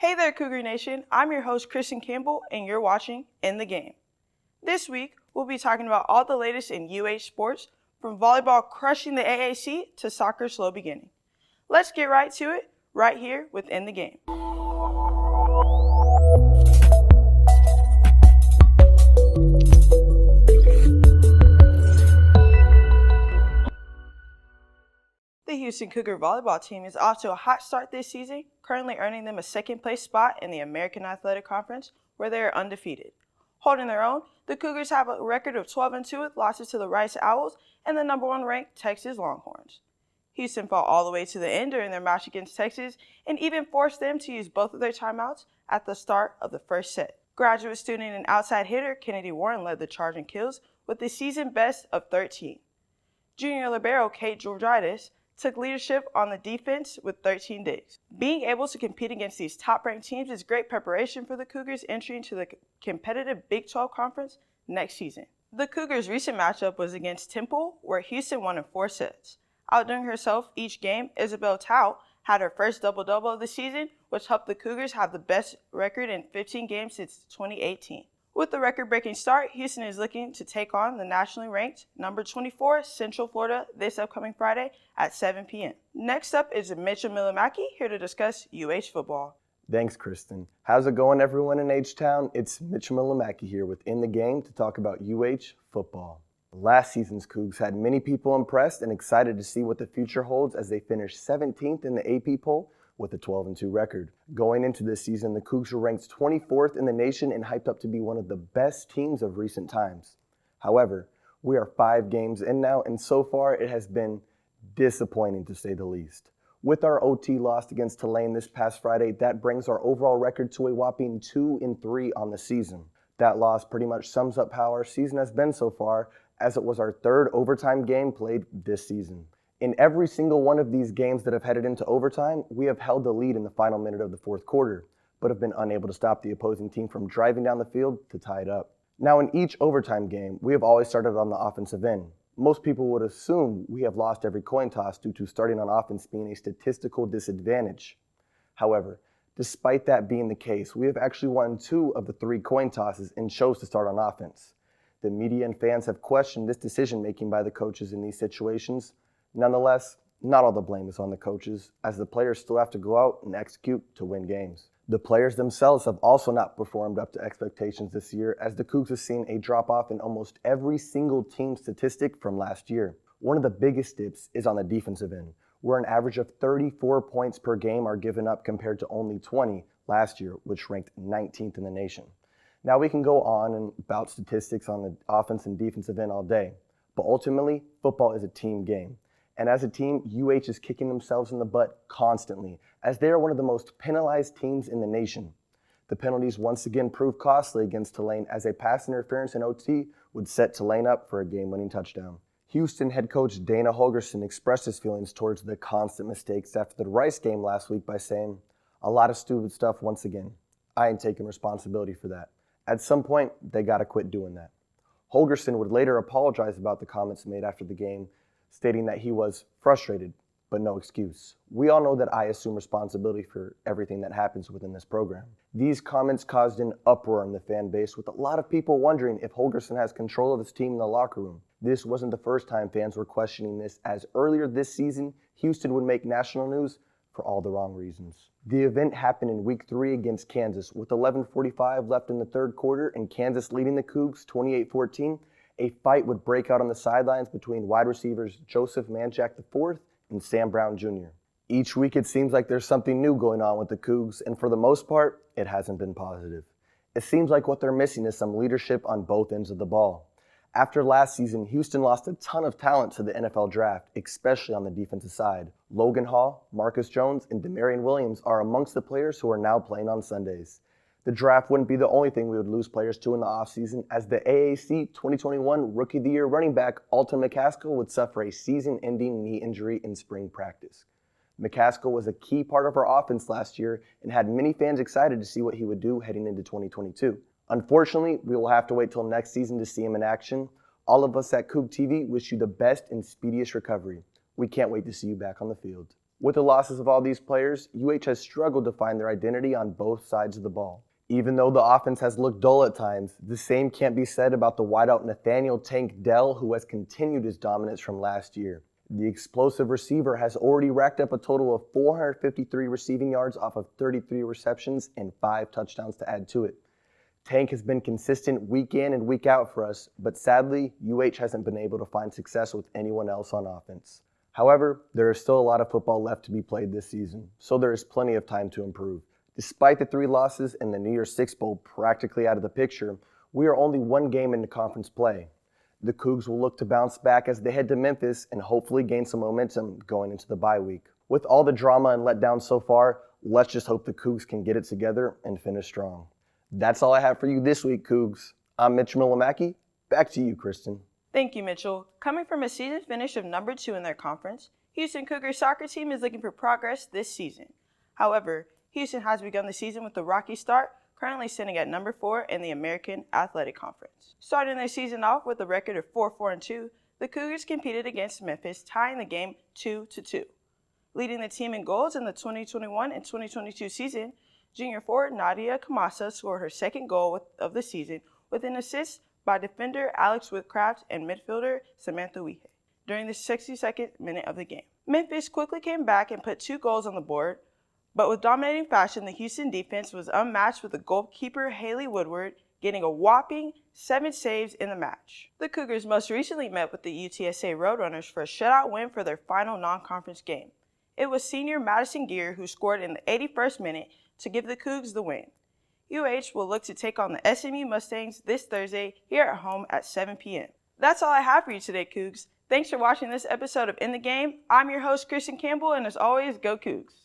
Hey there, Cougar Nation. I'm your host, Christin Campbell, and you're watching In the Game. This week, we'll be talking about all the latest in UH sports, from volleyball crushing the AAC to soccer slow beginning. Let's get right to it, right here with In the Game. The Houston Cougar volleyball team is off to a hot start this season, currently earning them a second-place spot in the American Athletic Conference, where they are undefeated. Holding their own, the Cougars have a record of 12-2 with losses to the Rice Owls and the number 1 ranked Texas Longhorns. Houston fought all the way to the end during their match against Texas and even forced them to use both of their timeouts at the start of the first set. Graduate student and outside hitter Kennedy Warren led the charge in kills with a season best of 13. Junior libero Kate Georgiadis took leadership on the defense with 13 digs. Being able to compete against these top-ranked teams is great preparation for the Cougars entering into the competitive Big 12 Conference next season. The Cougars' recent matchup was against Tindall, where Houston won in 4 sets. Outdoing herself each game, Isabel Tao had her first double-double of the season, which helped the Cougars have the best record in 15 games since 2018. With the record-breaking start, Houston is looking to take on the nationally ranked number 24 Central Florida this upcoming Friday at 7 p.m. Next up is Mitchell Millimaki, here to discuss UH football. Thanks, Kristen. How's it going, everyone in H-Town? It's Mitchell Millimaki here with In the Game to talk about UH football. Last season's Cougs had many people impressed and excited to see what the future holds as they finished 17th in the AP poll with a 12-2 record. Going into this season, the Cougs were ranked 24th in the nation and hyped up to be one of the best teams of recent times. However, we are 5 games in now, and so far it has been disappointing to say the least. With our OT loss against Tulane this past Friday, that brings our overall record to a whopping 2-3 on the season. That loss pretty much sums up how our season has been so far, as it was our 3rd overtime game played this season. In every single one of these games that have headed into overtime, we have held the lead in the final minute of the 4th quarter, but have been unable to stop the opposing team from driving down the field to tie it up. Now, in each overtime game, we have always started on the offensive end. Most people would assume we have lost every coin toss due to starting on offense being a statistical disadvantage. However, despite that being the case, we have actually won 2 of the 3 coin tosses and chose to start on offense. The media and fans have questioned this decision-making by the coaches in these situations. Nonetheless, not all the blame is on the coaches, as the players still have to go out and execute to win games. The players themselves have also not performed up to expectations this year, as the Cougs have seen a drop-off in almost every single team statistic from last year. One of the biggest dips is on the defensive end, where an average of 34 points per game are given up compared to only 20 last year, which ranked 19th in the nation. Now we can go on and about statistics on the offense and defensive end all day, but ultimately, football is a team game. And as a team, UH is kicking themselves in the butt constantly, as they are one of the most penalized teams in the nation. The penalties once again proved costly against Tulane, as a pass interference in OT would set Tulane up for a game-winning touchdown. Houston head coach Dana Holgorsen expressed his feelings towards the constant mistakes after the Rice game last week by saying, "A lot of stupid stuff once again. I ain't taking responsibility for that. At some point, they gotta quit doing that." Holgorsen would later apologize about the comments made after the game, stating that he was frustrated, but no excuse. We all know that I assume responsibility for everything that happens within this program. These comments caused an uproar in the fan base, with a lot of people wondering if Holgorsen has control of his team in the locker room. This wasn't the first time fans were questioning this, as earlier this season, Houston would make national news for all the wrong reasons. The event happened in Week 3 against Kansas, with 11:45 left in the 3rd quarter and Kansas leading the Cougs 28-14. A fight would break out on the sidelines between wide receivers Joseph Manjack IV and Sam Brown Jr. Each week it seems like there's something new going on with the Cougs, and for the most part, it hasn't been positive. It seems like what they're missing is some leadership on both ends of the ball. After last season, Houston lost a ton of talent to the NFL draft, especially on the defensive side. Logan Hall, Marcus Jones, and Demarion Williams are amongst the players who are now playing on Sundays. The draft wouldn't be the only thing we would lose players to in the offseason, as the AAC 2021 Rookie of the Year running back Alton Mccaskill would suffer a season-ending knee injury in spring practice. McCaskill was a key part of our offense last year and had many fans excited to see what he would do heading into 2022. Unfortunately, we will have to wait till next season to see him in action. All of us at Coug TV wish you the best and speediest recovery. We can't wait to see you back on the field. With the losses of all these players, UH has struggled to find their identity on both sides of the ball. Even though the offense has looked dull at times, the same can't be said about the wideout Nathaniel Tank Dell, who has continued his dominance from last year. The explosive receiver has already racked up a total of 453 receiving yards off of 33 receptions and 5 touchdowns to add to it. Tank has been consistent week in and week out for us, but sadly, UH hasn't been able to find success with anyone else on offense. However, there is still a lot of football left to be played this season, so there is plenty of time to improve. Despite the 3 losses and the New Year's Six Bowl practically out of the picture, we are only 1 game into conference play. The Cougs will look to bounce back as they head to Memphis and hopefully gain some momentum going into the bye week. With all the drama and letdown so far, let's just hope the Cougs can get it together and finish strong. That's all I have for you this week, Cougs. I'm Mitch Millimaki. Back to you, Christin. Thank you, Mitchell. Coming from a season finish of number 2 in their conference, Houston Cougars soccer team is looking for progress this season. However, Houston has begun the season with a rocky start, currently sitting at number 4 in the American Athletic Conference. Starting their season off with a record of 4-4-2, the Cougars competed against Memphis, tying the game 2-2. Leading the team in goals in the 2021 and 2022 season, junior forward Nadia Kamasa scored her second goal of the season with an assist by defender Alex Whitcraft and midfielder Samantha Wehe during the 62nd minute of the game. Memphis quickly came back and put 2 goals on the board, but with dominating fashion, the Houston defense was unmatched with the goalkeeper Haley Woodward getting a whopping 7 saves in the match. The Cougars most recently met with the UTSA Roadrunners for a shutout win for their final non-conference game. It was senior Madison Gear who scored in the 81st minute to give the Cougs the win. UH will look to take on the SMU Mustangs this Thursday here at home at 7 p.m. That's all I have for you today, Cougs. Thanks for watching this episode of In the Game. I'm your host, Christian Campbell, and as always, go Cougs.